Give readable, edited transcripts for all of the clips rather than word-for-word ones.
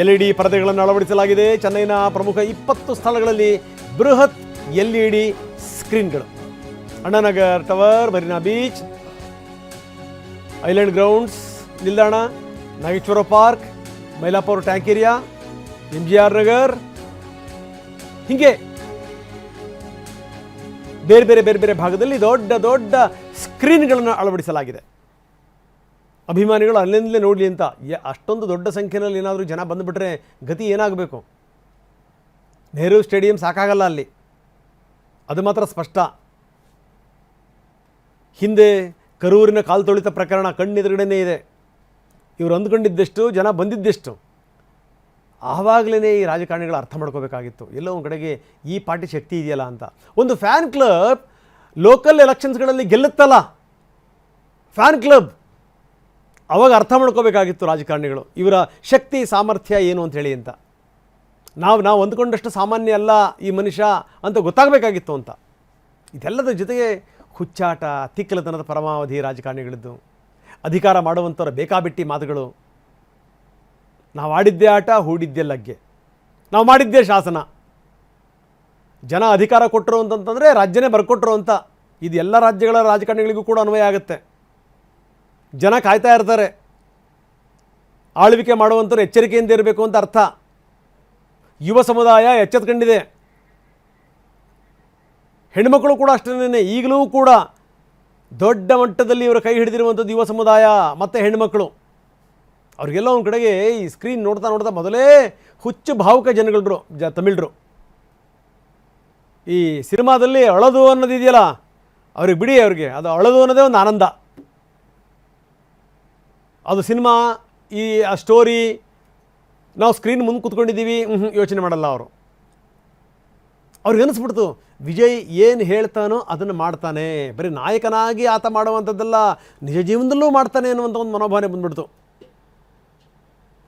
LED ಪರದೆಗಳನ್ನು ಅಳವಡಿಸಲಾಗಿದೆ. ಚೆನ್ನೈನ ಪ್ರಮುಖ 20 ಸ್ಥಳಗಳಲ್ಲಿ ಬೃಹತ್ LED ಸ್ಕ್ರೀನ್ಗಳು. Annanagar tower, Marina beach, island grounds ನಿಲ್ದಾಣ, Nageswara park, Mylapore tank area, MGR Nagar, ಹೀಗೆ ಬೇರೆ ಬೇರೆ ಭಾಗದಲ್ಲಿ ದೊಡ್ಡ ದೊಡ್ಡ ಸ್ಕ್ರೀನ್ಗಳನ್ನು ಅಳವಡಿಸಲಾಗಿದೆ. ಅಭಿಮಾನಿಗಳು ಅಲ್ಲಿಂದಲೇ ನೋಡಲಿ ಅಂತ. ಅಷ್ಟೊಂದು ದೊಡ್ಡ ಸಂಖ್ಯೆಯಲ್ಲಿ ಏನಾದರೂ ಜನ ಬಂದುಬಿಟ್ರೆ ಗತಿ ಏನಾಗಬೇಕು? ನೆಹರು ಸ್ಟೇಡಿಯಂ ಸಾಕಾಗಲ್ಲ ಅಲ್ಲಿ, ಅದು ಮಾತ್ರ ಸ್ಪಷ್ಟ. ಹಿಂದೆ ಕರೂರಿನ ಕಾಲು ತೊಳಿತ ಪ್ರಕರಣ ಕಣ್ಣೆದುರುಗಡೆನೇ ಇದೆ. ಇವರು ಅಂದುಕೊಂಡಿದ್ದೆಷ್ಟು, ಜನ ಬಂದಿದ್ದೆಷ್ಟು. ಆವಾಗಲೇ ಈ ರಾಜಕಾರಣಿಗಳು ಅರ್ಥ ಮಾಡ್ಕೋಬೇಕಾಗಿತ್ತು, ಎಲ್ಲೋ ಒಂದು ಕಡೆಗೆ ಈ ಪಾರ್ಟಿ ಶಕ್ತಿ ಇದೆಯಲ್ಲ ಅಂತ. ಒಂದು ಫ್ಯಾನ್ ಕ್ಲಬ್ ಲೋಕಲ್ ಎಲೆಕ್ಷನ್ಸ್ಗಳಲ್ಲಿ ಗೆಲ್ಲುತ್ತಲ್ಲ, ಫ್ಯಾನ್ ಕ್ಲಬ್, ಅವಾಗ ಅರ್ಥ ಮಾಡ್ಕೋಬೇಕಾಗಿತ್ತು ರಾಜಕಾರಣಿಗಳು ಇವರ ಶಕ್ತಿ ಸಾಮರ್ಥ್ಯ ಏನು ಅಂತ ಹೇಳಿ ಅಂತ. ನಾವು ಅಂದ್ಕೊಂಡಷ್ಟು ಸಾಮಾನ್ಯ ಅಲ್ಲ ಈ ಮನುಷ್ಯ ಅಂತ ಗೊತ್ತಾಗಬೇಕಾಗಿತ್ತು ಅಂತ. ಇದೆಲ್ಲದರ ಜೊತೆಗೆ ಹುಚ್ಚಾಟ, ತಿಕ್ಕಲತನದ ಪರಮಾವಧಿ ರಾಜಕಾರಣಿಗಳಿದ್ದು, ಅಧಿಕಾರ ಮಾಡುವಂಥವ್ರ ಬೇಕಾಬಿಟ್ಟಿ ಮಾತುಗಳು. ನಾವು ಆಡಿದ್ದೇ ಆಟ, ಹೂಡಿದ್ದೇ ಲಗ್ಗೆ, ನಾವು ಮಾಡಿದ್ದೇ ಶಾಸನ. ಜನ ಅಧಿಕಾರ ಕೊಟ್ಟರು ಅಂತಂತಂದರೆ ರಾಜ್ಯನೇ ಬರ್ಕೊಟ್ರು ಅಂತ. ಇದು ಎಲ್ಲ ರಾಜ್ಯಗಳ ರಾಜಕಾರಣಿಗಳಿಗೂ ಕೂಡ ಅನ್ವಯ ಆಗುತ್ತೆ. ಜನ ಕಾಯ್ತಾ ಇರ್ತಾರೆ. ಆಳ್ವಿಕೆ ಮಾಡುವಂಥವ್ರು ಎಚ್ಚರಿಕೆಯಿಂದ ಇರಬೇಕು ಅಂತ ಅರ್ಥ. ಯುವ ಸಮುದಾಯ ಎಚ್ಚೆತ್ಕೊಂಡಿದೆ. ಹೆಣ್ಮಕ್ಕಳು ಕೂಡ ಅಷ್ಟೇ. ಈಗಲೂ ಕೂಡ ದೊಡ್ಡ ಮಟ್ಟದಲ್ಲಿ ಇವರ ಕೈ ಹಿಡಿದಿರುವಂಥದ್ದು ಯುವ ಸಮುದಾಯ ಮತ್ತು ಹೆಣ್ಮಕ್ಕಳು. ಅವ್ರಿಗೆಲ್ಲ ಒಂದು ಕಡೆಗೆ ಈ ಸ್ಕ್ರೀನ್ ನೋಡ್ತಾ ಮೊದಲೇ ಹುಚ್ಚು ಭಾವುಕ ಜನಗಳು ತಮಿಳರು. ಈ ಸಿನಿಮಾದಲ್ಲಿ ಅಳದು ಅನ್ನೋದು ಇದೆಯಲ್ಲ, ಅವ್ರಿಗೆ ಬಿಡಿ, ಅವ್ರಿಗೆ ಅದು ಅಳದು ಅನ್ನೋದೇ ಒಂದು ಆನಂದ. ಅದು ಸಿನಿಮಾ, ಆ ಸ್ಟೋರಿ, ನಾವು ಸ್ಕ್ರೀನ್ ಮುಂದೆ ಕೂತ್ಕೊಂಡಿದ್ದೀವಿ, ಯೋಚನೆ ಮಾಡಲ್ಲ ಅವರು. ಅವ್ರಿಗೆ ಅನಿಸ್ಬಿಡ್ತು ವಿಜಯ್ ಏನು ಹೇಳ್ತಾನೋ ಅದನ್ನು ಮಾಡ್ತಾನೆ, ಬರೀ ನಾಯಕನಾಗಿ ಆತ ಮಾಡುವಂಥದ್ದೆಲ್ಲ ನಿಜ ಜೀವನದಲ್ಲೂ ಮಾಡ್ತಾನೆ ಅನ್ನುವಂಥ ಒಂದು ಮನೋಭಾವನೆ ಬಂದ್ಬಿಡ್ತು.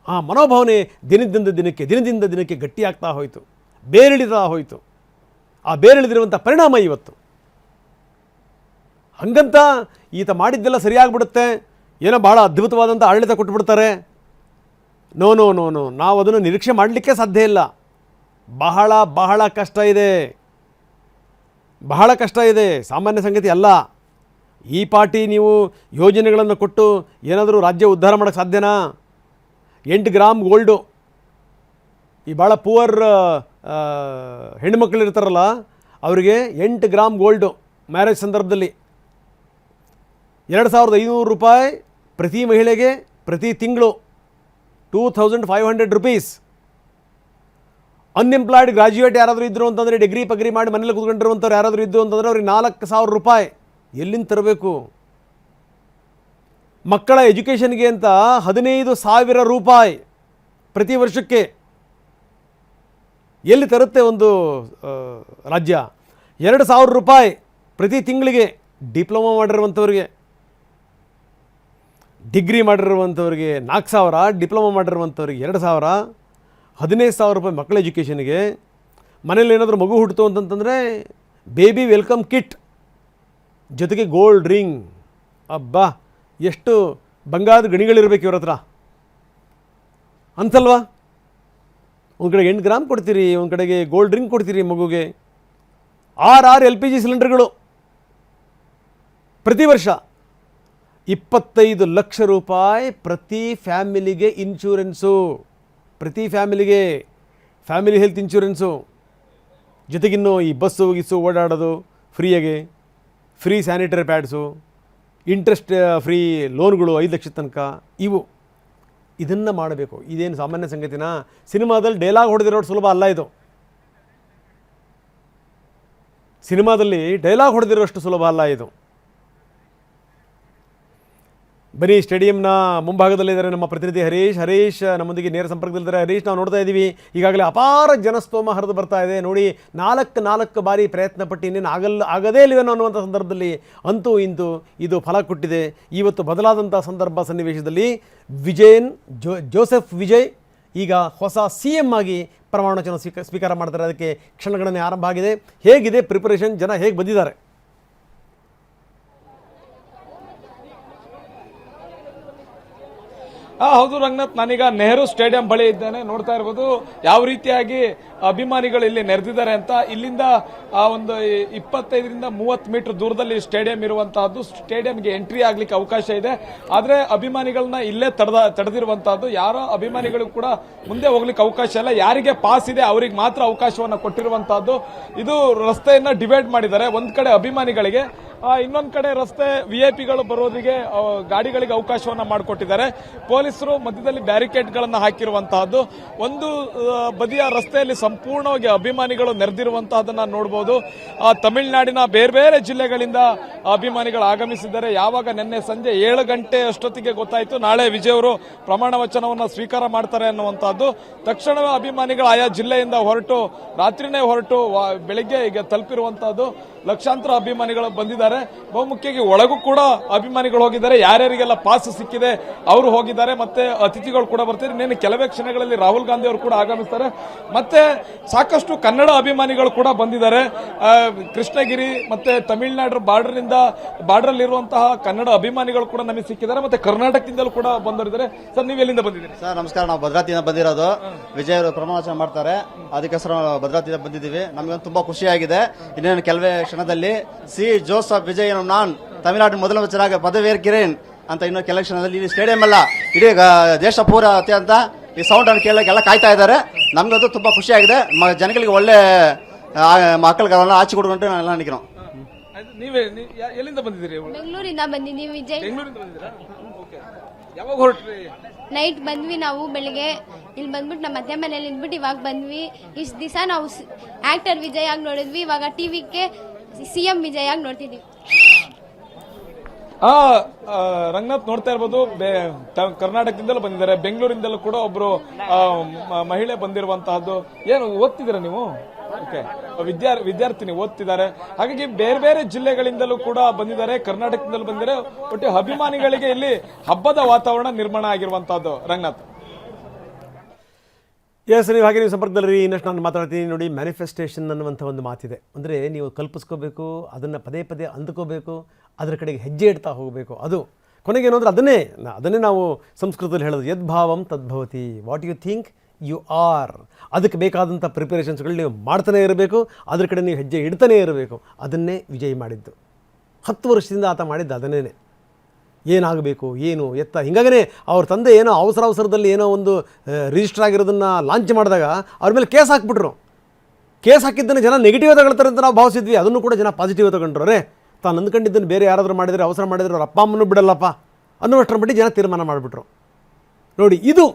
ಆ ಮನೋಭಾವನೆ ದಿನದಿಂದ ದಿನಕ್ಕೆ ಗಟ್ಟಿಯಾಗ್ತಾ ಹೋಯಿತು, ಬೇರಿಳಿತಾ ಹೋಯಿತು. ಆ ಬೇರಿಳಿದಿರುವಂಥ ಪರಿಣಾಮ ಇವತ್ತು. ಹಂಗಂತ ಈತ ಮಾಡಿದ್ದೆಲ್ಲ ಸರಿಯಾಗಿಬಿಡುತ್ತೆ, ಏನೋ ಭಾಳ ಅದ್ಭುತವಾದಂಥ ಆಡಳಿತ ಕೊಟ್ಟುಬಿಡ್ತಾರೆ. ನೋ, ನಾವು ಅದನ್ನು ನಿರೀಕ್ಷೆ ಮಾಡಲಿಕ್ಕೆ ಸಾಧ್ಯ ಇಲ್ಲ. ಬಹಳ ಕಷ್ಟ ಇದೆ, ಬಹಳ ಕಷ್ಟ ಇದೆ, ಸಾಮಾನ್ಯ ಸಂಗತಿ ಅಲ್ಲ. ಈ ಪಾರ್ಟಿ ನೀವು ಯೋಜನೆಗಳನ್ನು ಕೊಟ್ಟು ಏನಾದರೂ ರಾಜ್ಯ ಉದ್ಧಾರ ಮಾಡೋಕ್ಕೆ ಸಾಧ್ಯನಾ? 8 ಗ್ರಾಮ್ ಗೋಲ್ಡು, ಈ ಭಾಳ ಪೂವರ್ ಹೆಣ್ಣುಮಕ್ಕಳು ಇರ್ತಾರಲ್ಲ ಅವರಿಗೆ 8 ಗ್ರಾಮ್ ಗೋಲ್ಡು ಮ್ಯಾರೇಜ್ ಸಂದರ್ಭದಲ್ಲಿ 2500 ರೂಪಾಯಿ ಪ್ರತಿ ಮಹಿಳೆಗೆ ಪ್ರತಿ ತಿಂಗಳು, 2500 ರೂಪೀಸ್. ಅನ್ಎಂಪ್ಲಾಯ್ಡ್ ಗ್ರಾಜ್ಯುಯೇಟ್ ಯಾರಾದರೂ ಇದ್ದರು ಅಂತಂದರೆ, ಡಿಗ್ರಿ ಪಗ್ರಿ ಮಾಡಿ ಮನೇಲಿ ಕೂತ್ಕೊಂಡಿರುವಂಥವ್ರು ಯಾರಾದರೂ ಇದ್ದು ಅಂತಂದರೆ ಅವ್ರಿಗೆ 4000 ರೂಪಾಯಿ ಎಲ್ಲಿಂದ ತರಬೇಕು? ಮಕ್ಕಳ ಎಜುಕೇಷನ್ಗೆ ಅಂತ 15,000 ರೂಪಾಯಿ ಪ್ರತಿ ವರ್ಷಕ್ಕೆ ಎಲ್ಲಿ ತರುತ್ತೆ ಒಂದು ರಾಜ್ಯ? 2,000 ರೂಪಾಯಿ ಪ್ರತಿ ತಿಂಗಳಿಗೆ ಡಿಪ್ಲೊಮಾ ಮಾಡಿರುವಂಥವ್ರಿಗೆ, ಡಿಗ್ರಿ ಮಾಡಿರುವಂಥವ್ರಿಗೆ 4,000, ಡಿಪ್ಲೊಮಾ ಮಾಡಿರುವಂಥವ್ರಿಗೆ 2,000, 15,000 ರೂಪಾಯಿ ಮಕ್ಕಳ ಎಜುಕೇಷನ್ಗೆ. ಮನೇಲಿ ಏನಾದರೂ ಮಗು ಹುಟ್ಟಿತು ಅಂತಂತಂದರೆ ಬೇಬಿ ವೆಲ್ಕಮ್ ಕಿಟ್ ಜೊತೆಗೆ ಗೋಲ್ಡ್ ರಿಂಗ್. ಅಬ್ಬಾ, ಎಷ್ಟು ಬಂಗಾರದ ಗಣಿಗಳಿರ್ಬೇಕು ಇವ್ರ ಹತ್ರ ಅಂತಲ್ವಾ? ಒಂದು ಕಡೆಗೆ 8 ಗ್ರಾಮ್ ಕೊಡ್ತೀರಿ, ಒಂದು ಕಡೆಗೆ ಗೋಲ್ಡ್ ರಿಂಗ್ ಕೊಡ್ತೀರಿ ಮಗುಗೆ. 6 LPG ಸಿಲಿಂಡರ್ಗಳು ಪ್ರತಿ ವರ್ಷ. 25 ಲಕ್ಷ ರೂಪಾಯಿ ಪ್ರತಿ ಫ್ಯಾಮಿಲಿಗೆ ಇನ್ಶೂರೆನ್ಸು, ಪ್ರತಿ ಫ್ಯಾಮಿಲಿಗೆ ಫ್ಯಾಮಿಲಿ ಹೆಲ್ತ್ ಇನ್ಶೂರೆನ್ಸು. ಜೊತೆಗಿನ್ನು ಈ ಬಸ್ಸು ಓಡಾಡೋದು ಫ್ರೀಯಾಗೆ, free sanitary pads, interest free ಲೋನ್ಗಳು 5 ಲಕ್ಷದ ತನಕ. ಇದನ್ನು ಮಾಡಬೇಕು. ಇದೇನು ಸಾಮಾನ್ಯ ಸಂಗತಿನ? ಸಿನಿಮಾದಲ್ಲಿ ಡೈಲಾಗ್ ಹೊಡೆದಿರೋದು ಸುಲಭ ಅಲ್ಲ ಇದು. ಸಿನಿಮಾದಲ್ಲಿ ಡೈಲಾಗ್ ಹೊಡೆದಿರೋಷ್ಟು ಸುಲಭ ಅಲ್ಲ ಇದು. ಬನ್ನಿ, ಸ್ಟೇಡಿಯಂನ ಮುಂಭಾಗದಲ್ಲಿದ್ದಾರೆ ನಮ್ಮ ಪ್ರತಿನಿಧಿ ಹರೀಶ್ ನಮ್ಮೊಂದಿಗೆ ನೇರ ಸಂಪರ್ಕದಲ್ಲಿದ್ದಾರೆ. ಹರೀಶ್, ನಾವು ನೋಡ್ತಾ ಇದ್ದೀವಿ ಈಗಾಗಲೇ ಅಪಾರ ಜನಸ್ತೋಮ ಹರಿದು ಬರ್ತಾ ಇದೆ. ನೋಡಿ, 4 ಬಾರಿ ಪ್ರಯತ್ನ ಪಟ್ಟು ಇನ್ನೇನು ಆಗದೇ ಇಲ್ಲವೇನೋ ಅನ್ನುವಂಥ ಸಂದರ್ಭದಲ್ಲಿ ಅಂತೂ ಇಂತೂ ಇದು ಫಲ ಕೊಟ್ಟಿದೆ. ಇವತ್ತು ಬದಲಾದಂಥ ಸನ್ನಿವೇಶದಲ್ಲಿ ಜೋಸೆಫ್ ವಿಜಯ್ ಈಗ ಹೊಸ CM ಆಗಿ ಪ್ರಮಾಣ ವಚನ ಸ್ವೀಕಾರ ಮಾಡ್ತಾರೆ. ಅದಕ್ಕೆ ಕ್ಷಣಗಣನೆ ಆರಂಭ ಆಗಿದೆ. ಹೇಗಿದೆ ಪ್ರಿಪರೇಷನ್? ಜನ ಹೇಗೆ ಬಂದಿದ್ದಾರೆ? ಹೌದು ರಂಗನಾಥ್, ನಾನೀಗ ನೆಹರು ಸ್ಟೇಡಿಯಂ ಬಳಿ ಇದ್ದೇನೆ. ನೋಡ್ತಾ ಇರ್ಬೋದು ಯಾವ ರೀತಿಯಾಗಿ ಅಭಿಮಾನಿಗಳು ಇಲ್ಲಿ ನೆರೆದಿದ್ದಾರೆ ಅಂತ. ಇಲ್ಲಿಂದ ಒಂದು 25-30 ಮೀಟರ್ ದೂರದಲ್ಲಿ ಸ್ಟೇಡಿಯಂ ಇರುವಂತಹದ್ದು. ಸ್ಟೇಡಿಯಂಗೆ ಎಂಟ್ರಿ ಆಗ್ಲಿಕ್ಕೆ ಅವಕಾಶ ಇದೆ, ಆದ್ರೆ ಅಭಿಮಾನಿಗಳನ್ನ ಇಲ್ಲೇ ತಡೆದಿರುವಂತಹದ್ದು. ಯಾರ ಅಭಿಮಾನಿಗಳು ಕೂಡ ಮುಂದೆ ಹೋಗ್ಲಿಕ್ಕೆ ಅವಕಾಶ ಇಲ್ಲ. ಯಾರಿಗೆ ಪಾಸ್ ಇದೆ ಅವರಿಗೆ ಮಾತ್ರ ಅವಕಾಶವನ್ನ ಕೊಟ್ಟಿರುವಂತಹದ್ದು. ಇದು ರಸ್ತೆಯನ್ನ ಡಿವೈಡ್ ಮಾಡಿದ್ದಾರೆ. ಒಂದ್ ಕಡೆ ಅಭಿಮಾನಿಗಳಿಗೆ, ಇನ್ನೊಂದ್ ಕಡೆ ರಸ್ತೆ ವಿಐಪಿಗಳು ಬರೋದಿಗೆ ಗಾಡಿಗಳಿಗೆ ಅವಕಾಶವನ್ನ ಮಾಡಿಕೊಟ್ಟಿದ್ದಾರೆ. ಪೊಲೀಸರು ಮಧ್ಯದಲ್ಲಿ ಬ್ಯಾರಿಕೇಡ್ ಗಳನ್ನ ಹಾಕಿರುವಂತಹದ್ದು. ಒಂದು ಬದಿಯ ರಸ್ತೆಯಲ್ಲಿ ಸಂಪೂರ್ಣವಾಗಿ ಅಭಿಮಾನಿಗಳು ನೆರೆದಿರುವಂತಹದನ್ನ ನೋಡಬಹುದು. ತಮಿಳುನಾಡಿನ ಬೇರೆ ಬೇರೆ ಜಿಲ್ಲೆಗಳಿಂದ ಅಭಿಮಾನಿಗಳು ಆಗಮಿಸಿದ್ದಾರೆ. ಯಾವಾಗ ನಿನ್ನೆ ಸಂಜೆ 7 ಗಂಟೆ ಅಷ್ಟೊತ್ತಿಗೆ ಗೊತ್ತಾಯಿತು ನಾಳೆ ವಿಜಯ್ ಅವರು ಪ್ರಮಾಣ ವಚನವನ್ನ ಸ್ವೀಕಾರ ಮಾಡ್ತಾರೆ ಅನ್ನುವಂತಹದ್ದು. ತಕ್ಷಣವೇ ಅಭಿಮಾನಿಗಳು ಆಯಾ ಜಿಲ್ಲೆಯಿಂದ ಹೊರಟು ರಾತ್ರಿನೇ ಹೊರಟು ಬೆಳಿಗ್ಗೆ ಈಗ ತಲುಪಿರುವಂತಹದ್ದು. ಲಕ್ಷಾಂತರ ಅಭಿಮಾನಿಗಳು ಬಂದಿದ್ದಾರೆ. ಬಹುಮುಖ್ಯವಾಗಿ ಒಳಗೂ ಕೂಡ ಅಭಿಮಾನಿಗಳು ಹೋಗಿದ್ದಾರೆ. ಯಾರ್ಯಾರಿಗೆಲ್ಲ ಪಾಸ್ ಸಿಕ್ಕಿದೆ ಅವರು ಹೋಗಿದ್ದಾರೆ. ಮತ್ತೆ ಅತಿಥಿಗಳು ಕೂಡ ಬರ್ತಾರೆ. ಇನ್ನೇನು ಕೆಲವೇ ಕ್ಷಣಗಳಲ್ಲಿ ರಾಹುಲ್ ಗಾಂಧಿ ಅವರು ಕೂಡ ಆಗಮಿಸ್ತಾರೆ. ಮತ್ತೆ ಸಾಕಷ್ಟು ಕನ್ನಡ ಅಭಿಮಾನಿಗಳು ಕೂಡ ಬಂದಿದ್ದಾರೆ. ಕೃಷ್ಣಗಿರಿ ಮತ್ತೆ ತಮಿಳುನಾಡು ಬಾರ್ಡರ್ ಇರುವಂತಹ ಕನ್ನಡ ಅಭಿಮಾನಿಗಳು ಕೂಡ ನಮಗೆ ಸಿಕ್ಕಿದ್ದಾರೆ. ಮತ್ತೆ ಕರ್ನಾಟಕದಿಂದಲೂ ಕೂಡ ಬಂದಿದ್ದಾರೆ. ಸರ್, ನೀವು ಎಲ್ಲಿಂದ ಬಂದಿದ್ದೀರಿ? ಸರ್ ನಮಸ್ಕಾರ, ನಾವು ಭದ್ರಾವತಿಯಿಂದ ಬಂದಿರೋದು. ವಿಜಯ್ ಅವರು ಪ್ರಮಾಣ ವಚನ ಮಾಡ್ತಾರೆ, ಅದಕ್ಕೋಸ್ಕರ ಭದ್ರಾವತಿಯಿಂದ ಬಂದಿದ್ದೀವಿ. ನಮಗಂತೂ ತುಂಬಾ ಖುಷಿಯಾಗಿದೆ. ಇನ್ನೇನು ಕೆಲವೇ ಕ್ಷಣದಲ್ಲಿ ಸಿ ಜೋಸಫ್ ವಿಜಯ್ ನಾನ್ ತಮಿಳುನಾಡಿನ ಮೊದಲ ವಚನ ಪದವೇರ್ಗಿರೇನ್ ಅಂತ ಇನ್ನು ಕೆಲವೇ ಕ್ಷಣದಲ್ಲಿ ಈ ಸ್ಟೇಡಿಯಂ ಅಲ್ಲ ಇಡೀ ದೇಶ ಪೂರ ಅತ್ಯಂತ ಈ ಸೌಂಡ್ ಅನ್ನು ಕೇಳಕ್ಕೆ ಎಲ್ಲ ಕಾಯ್ತಾ ಇದ್ದಾರೆ. ನಮಗಂತೂ ತುಂಬಾ ಖುಷಿಯಾಗಿದೆ. ಜನಗಳಿಗೆ ಒಳ್ಳೆ ಮಕ್ಕಳಿಗೆಲ್ಲ ಆಚೆ ಕೊಡುವಂತೆ ನಾವೆಲ್ಲ ಅನ್க்கிறோம். ನೀವೇ ಎಲ್ಲಿಂದ ಬಂದಿದ್ದೀರಿ? ಬೆಂಗಳೂರಿಂದ ಬಂದಿದ್ದೀವಿ. ವಿಜಯ್ ಬೆಂಗಳೂರಿಂದ ಬಂದಿದ್ದೀರಾ? ಓಕೆ. ಯಾವಾಗ ಹೊರಟ್ರಿ? ನೈಟ್ ಬಂದ್ವಿ ನಾವು. ಬೆಳಿಗ್ಗೆ ಇಲ್ಲಿ ಬಂದ್ಬಿಟ್ಟು ನಮ್ಮ ಅತ್ತೆ ಮನೇಲಿ ಇದ್ಬಿಟ್ಟು ಇವಾಗ ಬಂದ್ವಿ. ಇಷ್ಟು ದಿವಸ ನಾವು ಆಕ್ಟರ್ ವಿಜಯ್ ಆಗಿ ನೋಡಿದ್ವಿ, ಇವಾಗ ಟಿವಿಗೆ ಸಿಎಂ ವಿಜಯ್ ಆಗಿ ನೋಡ್ತಿದ್ವಿ. ರಂಗನಾಥ್, ನೋಡ್ತಾ ಇರ್ಬೋದು, ಕರ್ನಾಟಕದಿಂದಲೂ ಬಂದಿದ್ದಾರೆ, ಬೆಂಗಳೂರಿಂದಲೂ ಕೂಡ ಒಬ್ರು ಮಹಿಳೆ ಬಂದಿರುವಂತಹದ್ದು. ಏನು ಓದ್ತಿದ್ದೀರಾ ನೀವು? ಓಕೆ, ವಿದ್ಯಾರ್ಥಿನಿ ಓದ್ತಿದ್ದಾರೆ. ಹಾಗಾಗಿ ಬೇರೆ ಬೇರೆ ಜಿಲ್ಲೆಗಳಿಂದಲೂ ಕೂಡ ಬಂದಿದ್ದಾರೆ, ಕರ್ನಾಟಕದಿಂದಲೂ ಬಂದಿದ್ದಾರೆ. ಒಟ್ಟು ಅಭಿಮಾನಿಗಳಿಗೆ ಇಲ್ಲಿ ಹಬ್ಬದ ವಾತಾವರಣ ನಿರ್ಮಾಣ ಆಗಿರುವಂತಹದ್ದು. ರಂಗನಾಥ್, ಎಸ್, ನೀವು ಹಾಗೆ ನೀವು ಸಂಪರ್ಕದಲ್ಲಿ ಇನ್ನಷ್ಟು ನಾನು ಮಾತಾಡ್ತೀನಿ ನೋಡಿ. ಮ್ಯಾನಿಫೆಸ್ಟೇಷನ್ ಅನ್ನುವಂಥ ಒಂದು ಮಾತಿದೆ. ಅಂದರೆ ನೀವು ಕಲ್ಪಿಸ್ಕೋಬೇಕು, ಅದನ್ನು ಪದೇ ಪದೇ ಅಂದ್ಕೋಬೇಕು, ಅದರ ಕಡೆಗೆ ಹೆಜ್ಜೆ ಇಡ್ತಾ ಹೋಗಬೇಕು. ಅದು ಕೊನೆಗೆ ಏನು ಅಂದರೆ ಅದನ್ನೇ ನಾವು ಸಂಸ್ಕೃತದಲ್ಲಿ ಹೇಳೋದು, ಯದ್ಭಾವಂ ತದ್ಭವತಿ. What you think you are. ಅದಕ್ಕೆ ಬೇಕಾದಂಥ ಪ್ರಿಪರೇಷನ್ಸ್ಗಳು ನೀವು ಮಾಡ್ತಾನೆ ಇರಬೇಕು, ಅದ್ರ ಕಡೆ ನೀವು ಹೆಜ್ಜೆ ಇಡ್ತಾನೇ ಇರಬೇಕು. ಅದನ್ನೇ ವಿಜಯ್ ಮಾಡಿದ್ದು. 10 ವರ್ಷದಿಂದ ಆತ ಮಾಡಿದ್ದು ಅದನ್ನೇ. ಏನಾಗಬೇಕು, ಏನು ಎತ್ತ, ಹಿಂಗಾಗೇ ಅವ್ರ ತಂದೆ ಏನೋ ಅವಸರದಲ್ಲಿ ಏನೋ ಒಂದು ರಿಜಿಸ್ಟರ್ ಆಗಿರೋದನ್ನು ಲಾಂಚ್ ಮಾಡಿದಾಗ ಅವ್ರ ಮೇಲೆ ಕೇಸ್ ಹಾಕ್ಬಿಟ್ರು. ಕೇಸ್ ಹಾಕಿದ್ದನ್ನು ಜನ ನೆಗೆಟಿವ್ ತಗೊಳ್ತಾರೆ ಅಂತ ನಾವು ಭಾವಿಸಿದ್ವಿ. ಅದನ್ನು ಕೂಡ ಜನ ಪಾಸಿಟಿವ್ ತಗೊಂಡ್ರು. ತಾನು ಅಂದ್ಕೊಂಡಿದ್ದನ್ನು ಬೇರೆ ಯಾರಾದರೂ ಮಾಡಿದರೆ, ಅವಸರ ಮಾಡಿದರೆ ಅವ್ರ ಅಪ್ಪ ಅಮ್ಮನೂ ಬಿಡಲ್ಲಪ್ಪ ಅನ್ನುವಷ್ಟರ ಮಟ್ಟಿಗೆ ಜನ ತೀರ್ಮಾನ ಮಾಡಿಬಿಟ್ರು. ನೋಡಿ, ಇದು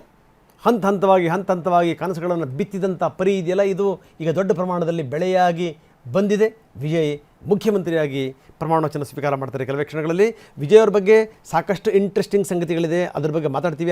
ಹಂತ ಹಂತವಾಗಿ ಕನಸುಗಳನ್ನು ಬಿತ್ತಿದಂಥ ಪರಿ ಇದೆಯಲ್ಲ, ಇದು ಈಗ ದೊಡ್ಡ ಪ್ರಮಾಣದಲ್ಲಿ ಬೆಳೆಯಾಗಿ ಬಂದಿದೆ. ವಿಜಯ್ ಮುಖ್ಯಮಂತ್ರಿಯಾಗಿ ಪ್ರಮಾಣ ವಚನ ಸ್ವೀಕಾರ ಮಾಡ್ತಾರೆ ಕೆಲವೇ ಕ್ಷಣಗಳಲ್ಲಿ. ವಿಜಯ್ ಅವ್ರ ಬಗ್ಗೆ ಸಾಕಷ್ಟು ಇಂಟ್ರೆಸ್ಟಿಂಗ್ ಸಂಗತಿಗಳಿದೆ, ಅದ್ರ ಬಗ್ಗೆ ಮಾತಾಡ್ತೀವಿ.